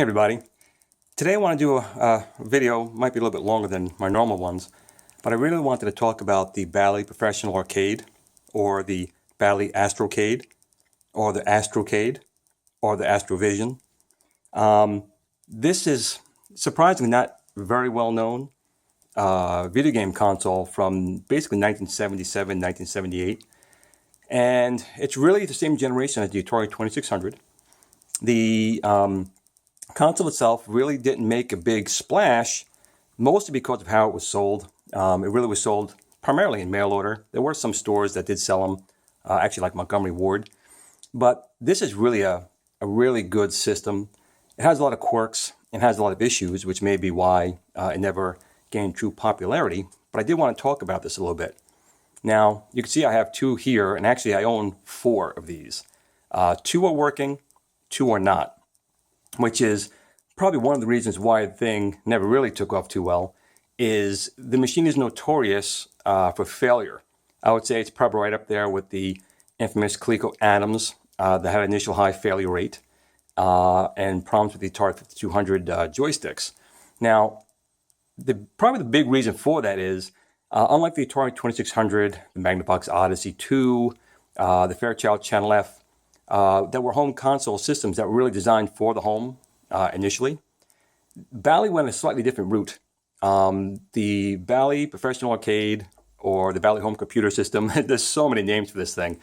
Hey everybody. Today I want to do a video, might be a little bit longer than my normal ones, but I really wanted to talk about the Bally Professional Arcade, or the Bally Astrocade, or the Astrocade, or the Astrovision. This is surprisingly not very well known video game console from basically 1977, 1978. And it's really the same generation as the Atari 2600. The console itself really didn't make a big splash, mostly because of how it was sold. It really was sold primarily in mail order. There were some stores that did sell them, actually like Montgomery Ward. But this is really a really good system. It has a lot of quirks and has a lot of issues, which may be why it never gained true popularity. But I did want to talk about this a little bit. Now, you can see I have two here, and actually I own 4 of these. 2 are working, 2 are not, which is probably one of the reasons why the thing never really took off too well, is the machine is notorious for failure. I would say it's probably right up there with the infamous Coleco Adams that had an initial high failure rate and problems with the Atari 5200 joysticks. Now, probably the big reason for that is, unlike the Atari 2600, the Magnavox Odyssey 2, the Fairchild Channel F, that were home console systems that were really designed for the home initially, Bally went a slightly different route. The Bally Professional Arcade, or the Bally Home Computer System, there's so many names for this thing.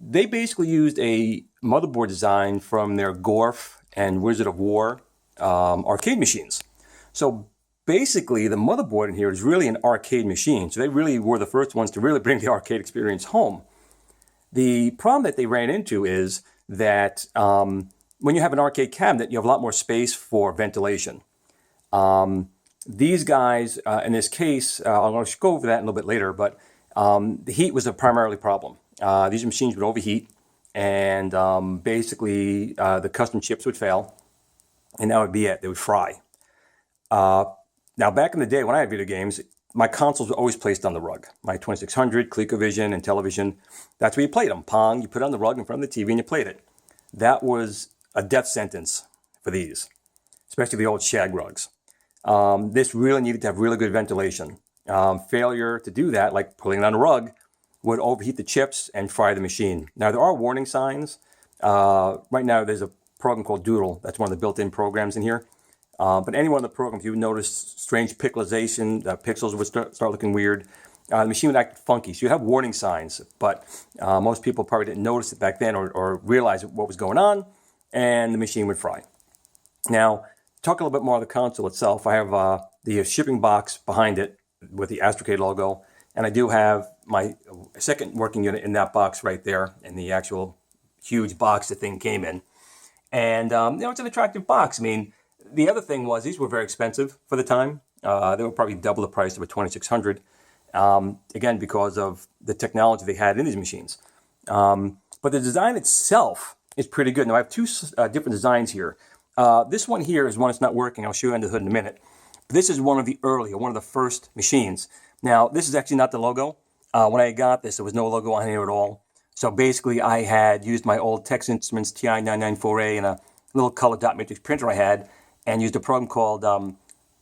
They basically used a motherboard design from their Gorf and Wizard of Wor arcade machines. So basically, the motherboard in here is really an arcade machine. So they really were the first ones to really bring the arcade experience home. The problem that they ran into is that when you have an arcade cabinet, you have a lot more space for ventilation. These guys, in this case, I'm going to go over that a little bit later, but the heat was a primarily problem. These machines would overheat, and basically the custom chips would fail, and that would be it. They would fry. Now, back in the day when I had video games, my consoles were always placed on the rug. My 2600, Colecovision, and television, that's where you played them. Pong, you put it on the rug in front of the TV and you played it. That was a death sentence for these, especially the old shag rugs. This really needed to have really good ventilation. Failure to do that, like putting it on a rug, would overheat the chips and fry the machine. Now, there are warning signs. Right now, there's a program called Doodle. That's one of the built-in programs in here. But any one of the programs, you would notice strange pixelization, pixels would start looking weird. The machine would act funky. So you have warning signs, but most people probably didn't notice it back then or realize what was going on, and the machine would fry. Now, talk a little bit more of the console itself. I have the shipping box behind it with the Astrocade logo, and I do have my second working unit in that box right there, in the actual huge box the thing came in. And, it's an attractive box. I mean, the other thing was these were very expensive for the time. They were probably double the price of a 2600, again, because of the technology they had in these machines. But the design itself is pretty good. Now, I have 2 different designs here. This one here is one that's not working. I'll show you under the hood in a minute. But this is one of the earlier, one of the first machines. Now, this is actually not the logo. When I got this, there was no logo on here at all. So basically, I had used my old Texas Instruments TI-994A and a little color dot matrix printer I had, and used a program called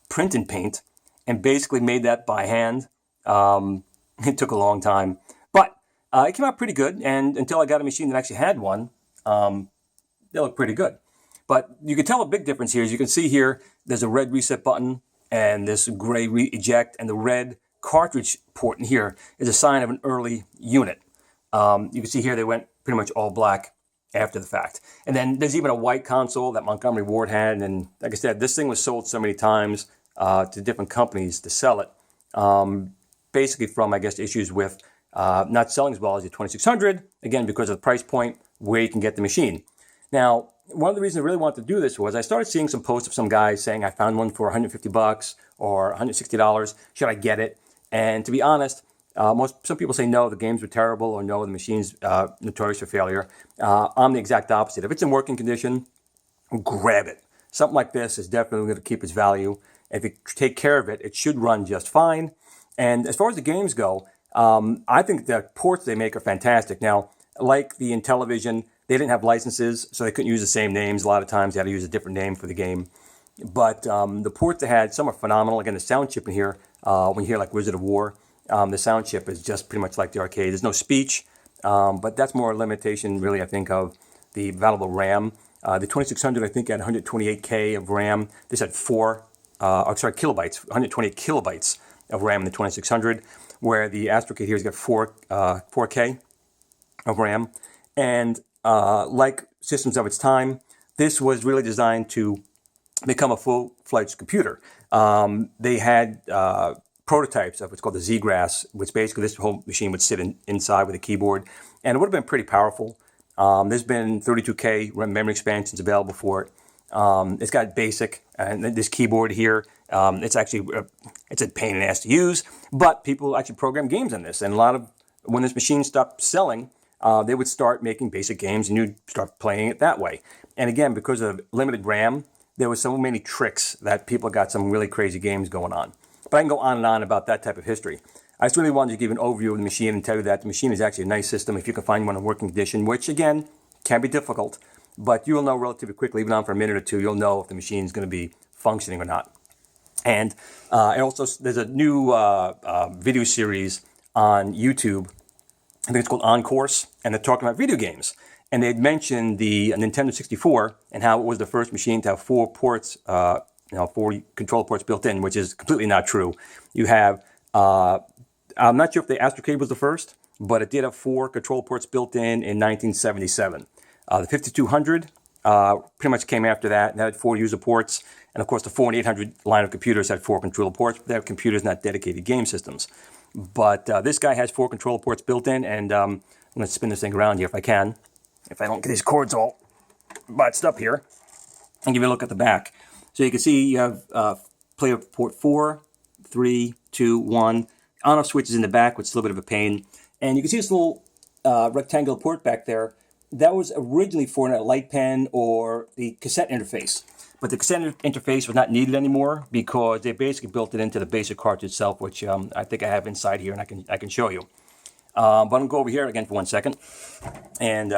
Print and Paint, and basically made that by hand. It took a long time, but it came out pretty good, and until I got a machine that actually had one, they looked pretty good. But you can tell a big difference here. As you can see here, there's a red reset button, and this gray eject, and the red cartridge port in here is a sign of an early unit. You can see here they went pretty much all black after the fact. And then there's even a white console that Montgomery Ward had. And like I said, this thing was sold so many times to different companies to sell it. Basically from, I guess, issues with not selling as well as the 2600, again, because of the price point where you can get the machine. Now, one of the reasons I really wanted to do this was I started seeing some posts of some guys saying, I found one for $150 or $160. Should I get it? And to be honest, some people say no, the games were terrible, or no, the machine's notorious for failure. I'm the exact opposite. If it's in working condition, grab it. Something like this is definitely going to keep its value. If you take care of it, it should run just fine. And as far as the games go, I think the ports they make are fantastic. Now, like the Intellivision, They didn't have licenses, so they couldn't use the same names. A lot of times they had to use a different name for the game. But the ports they had, some are phenomenal. Again, the sound chip in here, when you hear like Wizard of Wor, the sound chip is just pretty much like the arcade. There's no speech, but that's more a limitation, really, I think, of the available RAM. The 2600, I think, had 128K of RAM. This had kilobytes, 128 kilobytes of RAM in the 2600, where the Astrocade here has got 4K of RAM. And like systems of its time, this was really designed to become a full-fledged computer. They had prototypes of what's called the Z-Grass, which basically this whole machine would sit inside with a keyboard, and it would have been pretty powerful. There's been 32K memory expansions available for it. It's got basic, and this keyboard here, it's actually, it's a pain in the ass to use, but people actually program games on this, and when this machine stopped selling, they would start making basic games, and you'd start playing it that way. And again, because of limited RAM, there was so many tricks that people got some really crazy games going on. But I can go on and on about that type of history. I just really wanted to give an overview of the machine and tell you that the machine is actually a nice system if you can find one in working condition, which again, can be difficult, but you'll know relatively quickly, even on for a minute or two, you'll know if the machine is going to be functioning or not. And also, there's a new video series on YouTube, I think it's called On Course, and they're talking about video games. And they'd mentioned the Nintendo 64 and how it was the first machine to have 4 ports, 4 control ports built in, which is completely not true. You have, I'm not sure if the Astrocade was the first, but it did have 4 control ports built in 1977. The 5200 pretty much came after that, and had 4 user ports. And of course, the 4 and 800 line of computers had 4 controller ports. They're computers, not dedicated game systems. But this guy has 4 controller ports built in, and I'm going to spin this thing around here if I can. If I don't get these cords all botched up here, and give you a look at the back. So you can see you have player port 4, 3, 2, 1. On-off switches in the back, which is a little bit of a pain. And you can see this little rectangular port back there. That was originally for a light pen or the cassette interface. But the cassette interface was not needed anymore because they basically built it into the basic cartridge itself, which I think I have inside here, and I can show you. But I'm going to go over here again for 1 second. And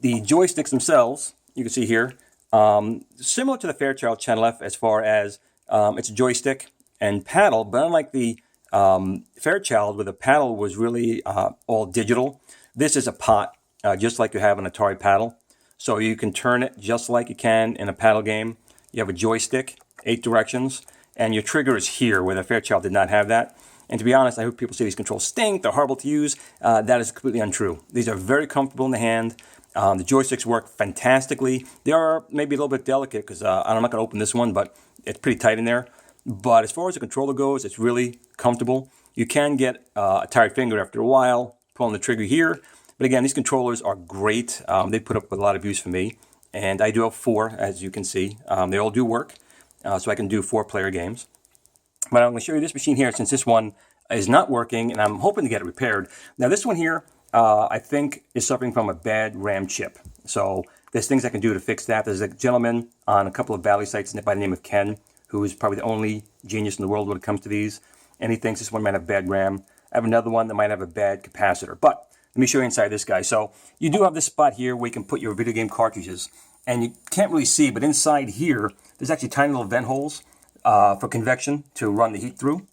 the joysticks themselves, you can see here, similar to the Fairchild Channel F as far as it's a joystick and paddle, but unlike the Fairchild, where the paddle was really all digital, this is a pot, just like you have an Atari paddle. So you can turn it just like you can in a paddle game. You have a joystick, 8 directions, and your trigger is here, where the Fairchild did not have that. And to be honest, I heard people say these controls stink, they're horrible to use. That is completely untrue. These are very comfortable in the hand. The joysticks work fantastically. They are maybe a little bit delicate because I'm not going to open this one, but it's pretty tight in there. But as far as the controller goes, it's really comfortable. You can get a tired finger after a while, pulling the trigger here. But again, these controllers are great. They put up with a lot of use for me. And I do have 4, as you can see. They all do work, so I can do 4-player games. But I'm going to show you this machine here, since this one is not working, and I'm hoping to get it repaired. Now, this one here, I think, is suffering from a bad RAM chip. So there's things I can do to fix that. There's a gentleman on a couple of Bally sites by the name of Ken, who is probably the only genius in the world when it comes to these. And he thinks this one might have bad RAM. I have another one that might have a bad capacitor. But let me show you inside this guy. So you do have this spot here where you can put your video game cartridges. And you can't really see, but inside here, there's actually tiny little vent holes for convection to run the heat through.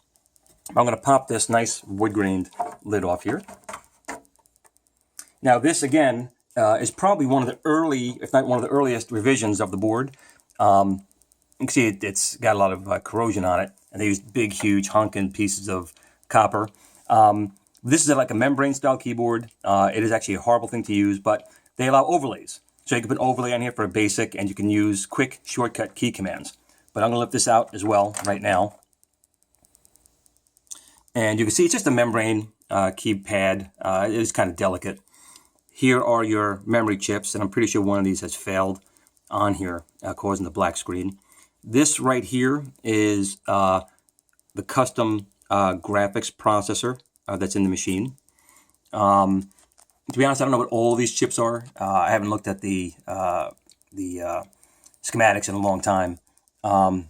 I'm going to pop this nice wood-grained lid off here. Now this, again, is probably one of the early, if not one of the earliest revisions of the board. You can see it's got a lot of corrosion on it, and they used big, huge, honking pieces of copper. This is like a membrane-style keyboard. It is actually a horrible thing to use, but they allow overlays. So you can put an overlay on here for a basic, and you can use quick shortcut key commands. But I'm going to lift this out as well right now. And you can see it's just a membrane keypad. It is kind of delicate. Here are your memory chips, and I'm pretty sure one of these has failed on here, causing the black screen. This right here is the custom graphics processor that's in the machine. To be honest, I don't know what all these chips are. I haven't looked at the schematics in a long time.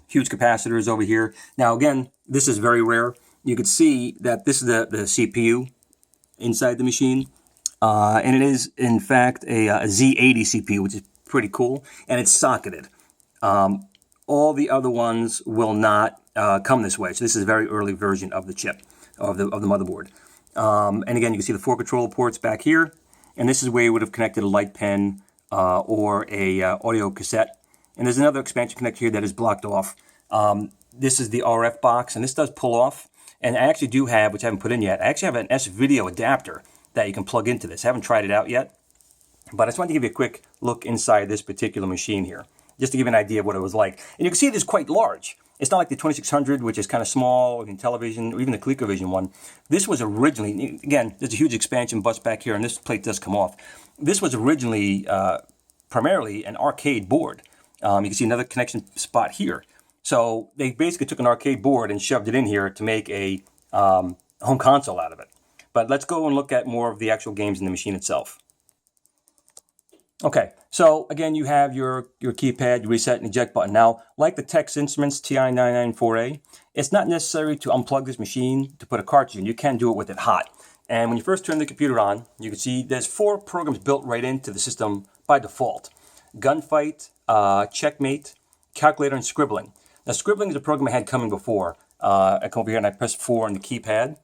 Huge capacitors over here. Now, again, this is very rare. You can see that this is the CPU inside the machine. And it is, in fact, a Z80 CPU, which is pretty cool, and it's socketed. All the other ones will not come this way, so this is a very early version of the chip, of the motherboard. And again, you can see the 4 controller ports back here, and this is where you would have connected a light pen or a audio cassette. And there's another expansion connector here that is blocked off. This is the RF box, and this does pull off. And I actually do have, which I haven't put in yet, I actually have an S-Video adapter that you can plug into this. I haven't tried it out yet, but I just wanted to give you a quick look inside this particular machine here, just to give you an idea of what it was like. And you can see it is quite large. It's not like the 2600, which is kind of small, in television, or even the Colecovision one. This was originally, again, there's a huge expansion bus back here, and this plate does come off. This was originally primarily an arcade board. You can see another connection spot here. So they basically took an arcade board and shoved it in here to make a home console out of it. But let's go and look at more of the actual games in the machine itself. Okay, so again, you have your keypad, your reset and eject button. Now, like the Texas Instruments TI-994A, it's not necessary to unplug this machine to put a cartridge in. You can do it with it hot. And when you first turn the computer on, you can see there's 4 programs built right into the system by default. Gunfight, Checkmate, Calculator, and Scribbling. Now, Scribbling is a program I had coming before. I come over here and I press 4 on the keypad,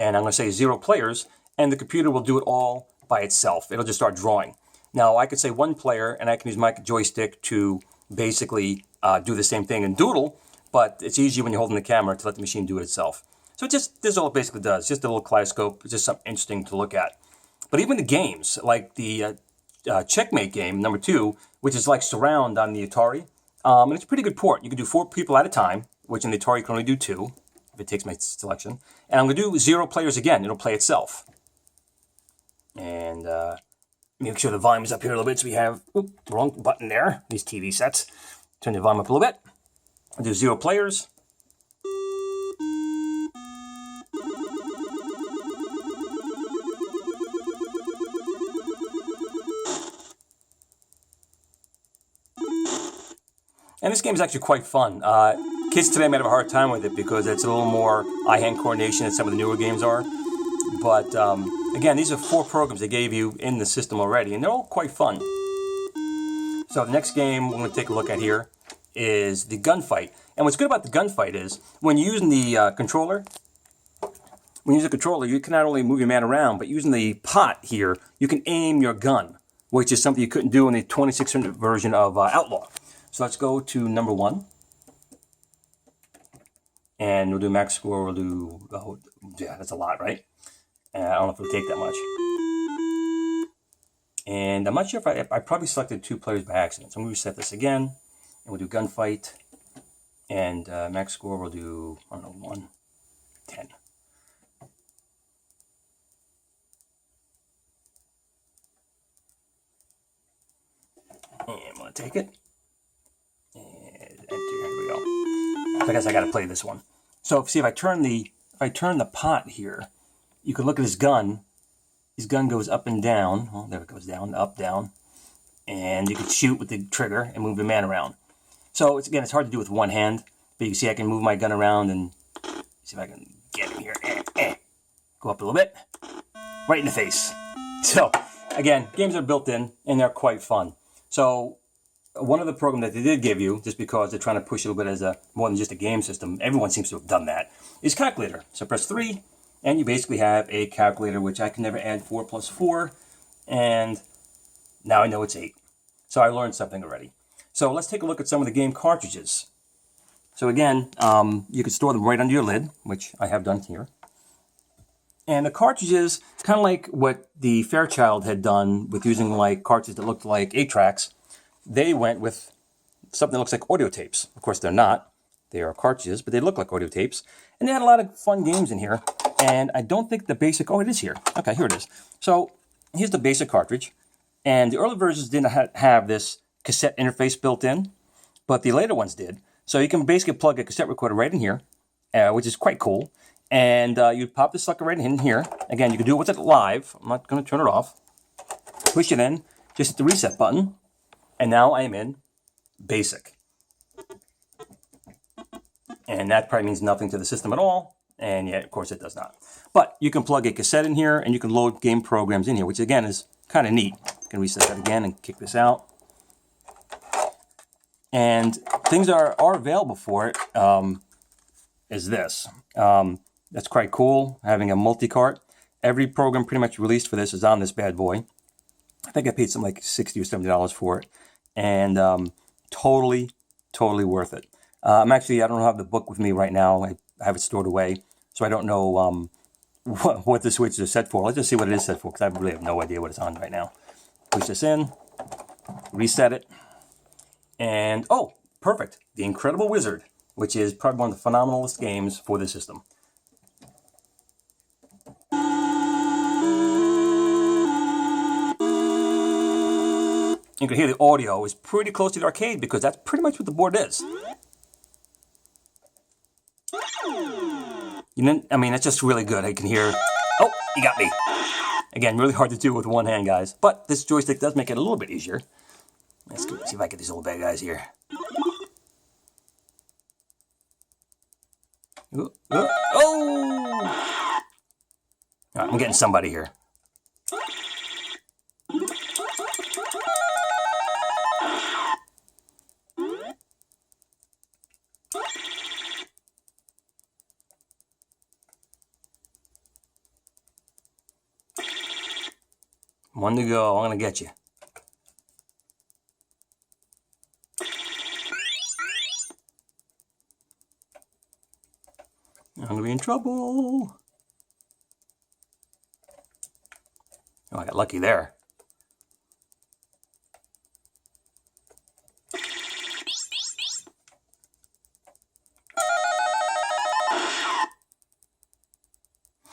and I'm going to say 0 players, and the computer will do it all by itself. It'll just start drawing. Now, I could say 1 player, and I can use my joystick to basically do the same thing and doodle, but it's easier when you're holding the camera to let the machine do it itself. So this is all it basically does, just a little kaleidoscope. It's just something interesting to look at. But even the games, like the Checkmate game, number 2, which is like surround on the Atari, and it's a pretty good port. You can do 4 people at a time, which in the Atari you can only do 2, if it takes my selection. And I'm going to do 0 players again. It'll play itself. And make sure the volume is up here a little bit so we have, wrong button there, these TV sets. Turn the volume up a little bit. I'll do 0 players. And this game is actually quite fun. Kids today might have a hard time with it because it's a little more eye-hand coordination than some of the newer games are. But again, these are 4 programs they gave you in the system already, and they're all quite fun. So the next game we're going to take a look at here is the Gunfight. And what's good about the Gunfight is when you're using the controller, you can not only move your man around, but using the pot here, you can aim your gun, which is something you couldn't do in the 2600 version of Outlaw. So let's go to number 1. And we'll do max score, we'll do, oh, yeah, that's a lot, right? I don't know if it'll take that much. And I'm not sure if I probably selected 2 players by accident. So I'm going to reset this again, and we'll do Gunfight. And max score, we'll do, I don't know, 110. And I'm going to take it. And enter, here we go. So I guess I got to play this one. So see if I turn the pot here, you can look at his gun. His gun goes up and down. Oh, there it goes down, up, down. And you can shoot with the trigger and move the man around. So it's hard to do with one hand, but you can see I can move my gun around and see if I can get him here. Go up a little bit, right in the face. So again, games are built in and they're quite fun. So one of the programs that they did give you, just because they're trying to push it a little bit as more than just a game system, everyone seems to have done that, is Calculator. So press 3, and you basically have a calculator, which I can never add 4 plus 4, and now I know it's 8. So I learned something already. So let's take a look at some of the game cartridges. So again, you can store them right under your lid, which I have done here. And the cartridges, kind of like what the Fairchild had done with using like cartridges that looked like 8-tracks, they went with something that looks like audio tapes. Of course, they're not. They are cartridges, but they look like audio tapes. And they had a lot of fun games in here. And I don't think the basic... Oh, it is here. Okay, here it is. So here's the basic cartridge. And the early versions didn't have this cassette interface built in, but the later ones did. So you can basically plug a cassette recorder right in here, which is quite cool. And you pop the sucker right in here. Again, you can do it with it live. I'm not going to turn it off. Push it in. Just hit the reset button. And now I am in basic. And that probably means nothing to the system at all. And yeah, of course it does not. But you can plug a cassette in here and you can load game programs in here, which again is kind of neat. You can reset that again and kick this out. And things are available for it is this. That's quite cool, having a multi-cart. Every program pretty much released for this is on this bad boy. I think I paid something like $60 or $70 for it. And totally worth it. I don't have the book with me right now. I have it stored away. So I don't know what the switches are set for. Let's just see what it is set for, because I really have no idea what it's on right now. Push this in, reset it, and oh, perfect. The Incredible Wizard, which is probably one of the phenomenalest games for the system. You can hear the audio is pretty close to the arcade because that's pretty much what the board is. You know, I mean, it's just really good. I can hear, oh, you got me. Again, really hard to do with one hand, guys. But this joystick does make it a little bit easier. Let's see if I get these little bad guys here. Oh! All right, I'm getting somebody here. One to go. I'm going to get you. I'm going to be in trouble. Oh, I got lucky there.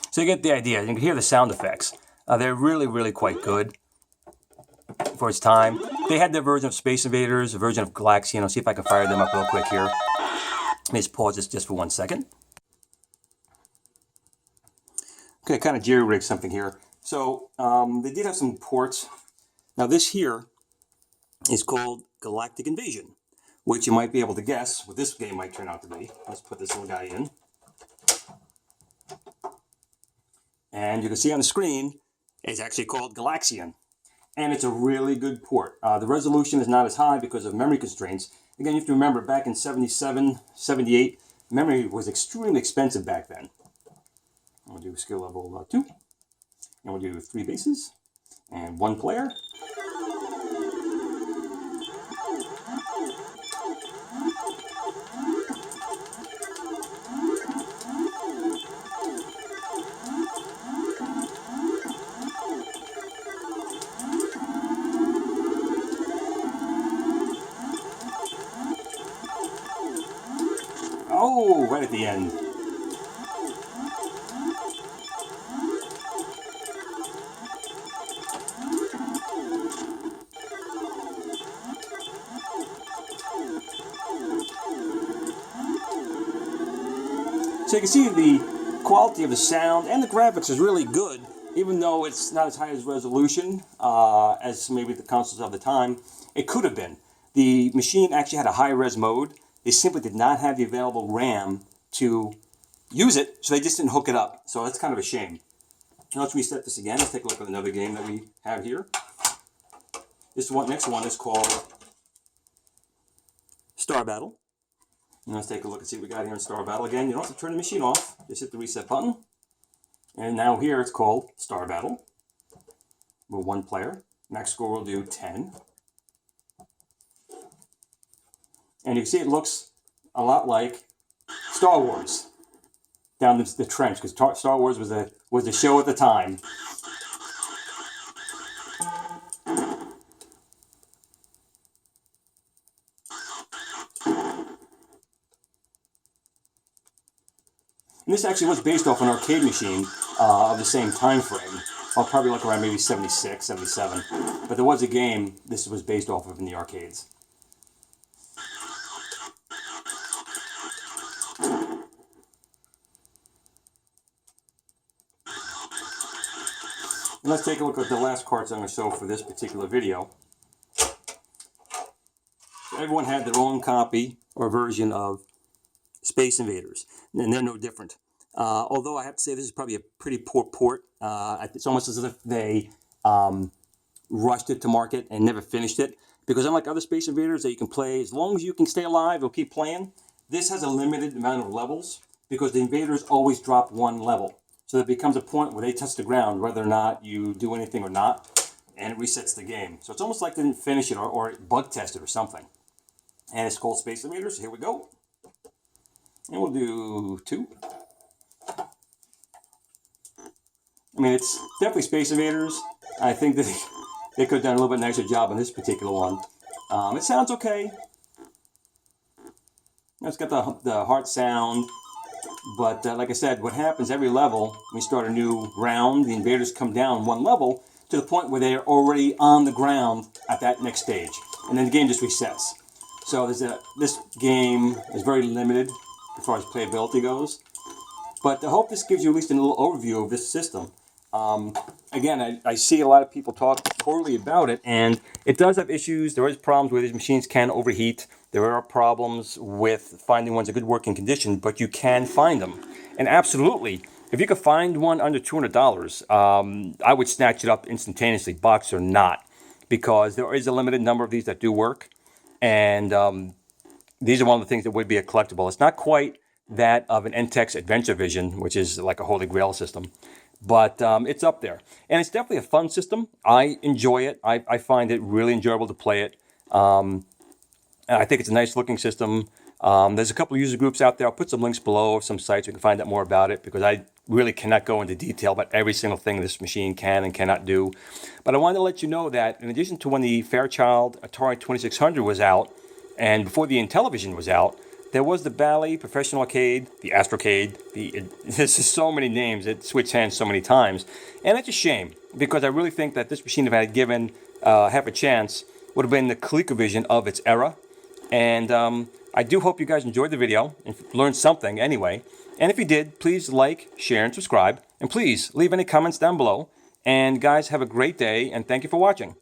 So you get the idea. You can hear the sound effects. They're really quite good for its time. They had their version of Space Invaders, a version of Galaxian. I'll see if I can fire them up real quick here. Let me just pause this just for 1 second. Okay, kind of jerry-rigged something here. So they did have some ports. Now this here is called Galactic Invasion, which you might be able to guess what this game might turn out to be. Let's put this little guy in. And you can see on the screen, it's actually called Galaxian. And it's a really good port. The resolution is not as high because of memory constraints. Again, you have to remember, back in 77, 78, memory was extremely expensive back then. We'll do skill level 2. And we'll do 3 bases and 1 player. Oh, right at the end. So you can see the quality of the sound and the graphics is really good, even though it's not as high as resolution as maybe the consoles of the time. It could have been. The machine actually had a high-res mode. They simply did not have the available RAM to use it, so they just didn't hook it up. So that's kind of a shame. Now let's reset this again. Let's take a look at another game that we have here. This one, next one is called Star Battle. And let's take a look and see what we got here in Star Battle. Again, you don't have to turn the machine off. Just hit the reset button. And now here it's called Star Battle. We're 1 player. Max score will do 10. And you can see it looks a lot like Star Wars down the trench, because Star Wars was the show at the time. And this actually was based off an arcade machine of the same time frame. Well, probably like around maybe 76, 77. But there was a game this was based off of in the arcades. And let's take a look at the last cards I'm going to show for this particular video. Everyone had their own copy or version of Space Invaders, and they're no different. Although I have to say this is probably a pretty poor port. It's almost as if they rushed it to market and never finished it. Because unlike other Space Invaders that you can play, as long as you can stay alive, it'll keep playing. This has a limited amount of levels because the invaders always drop one level. So there becomes a point where they touch the ground, whether or not you do anything or not, and it resets the game. So it's almost like they didn't finish it or bug test it or something. And it's called Space Invaders. Here we go. And we'll do 2. I mean, it's definitely Space Invaders. I think that they could have done a little bit nicer job on this particular one. It sounds okay. It's got the heart sound. But like I said, what happens every level, when you start a new round, the invaders come down one level to the point where they're already on the ground at that next stage. And then the game just resets. So this game is very limited as far as playability goes. But I hope this gives you at least a little overview of this system. Again, I see a lot of people talk poorly about it, and it does have issues. There is problems where these machines can overheat. There are problems with finding ones in good working condition, but you can find them. And absolutely, if you could find one under $200, I would snatch it up instantaneously, box or not, because there is a limited number of these that do work, and these are one of the things that would be a collectible. It's not quite that of an NTEX Adventure Vision, which is like a Holy Grail system. But it's up there. And it's definitely a fun system. I enjoy it. I find it really enjoyable to play it. And I think it's a nice looking system. There's a couple of user groups out there. I'll put some links below of some sites you can find out more about it, because I really cannot go into detail about every single thing this machine can and cannot do. But I wanted to let you know that in addition to when the Fairchild Atari 2600 was out, and before the Intellivision was out, there was the Bally Professional Arcade, the Astrocade. This is so many names. It switched hands so many times. And it's a shame, because I really think that this machine, if I had given half a chance, would have been the Colecovision of its era. And I do hope you guys enjoyed the video and learned something anyway. And if you did, please like, share, and subscribe. And please leave any comments down below. And guys, have a great day, and thank you for watching.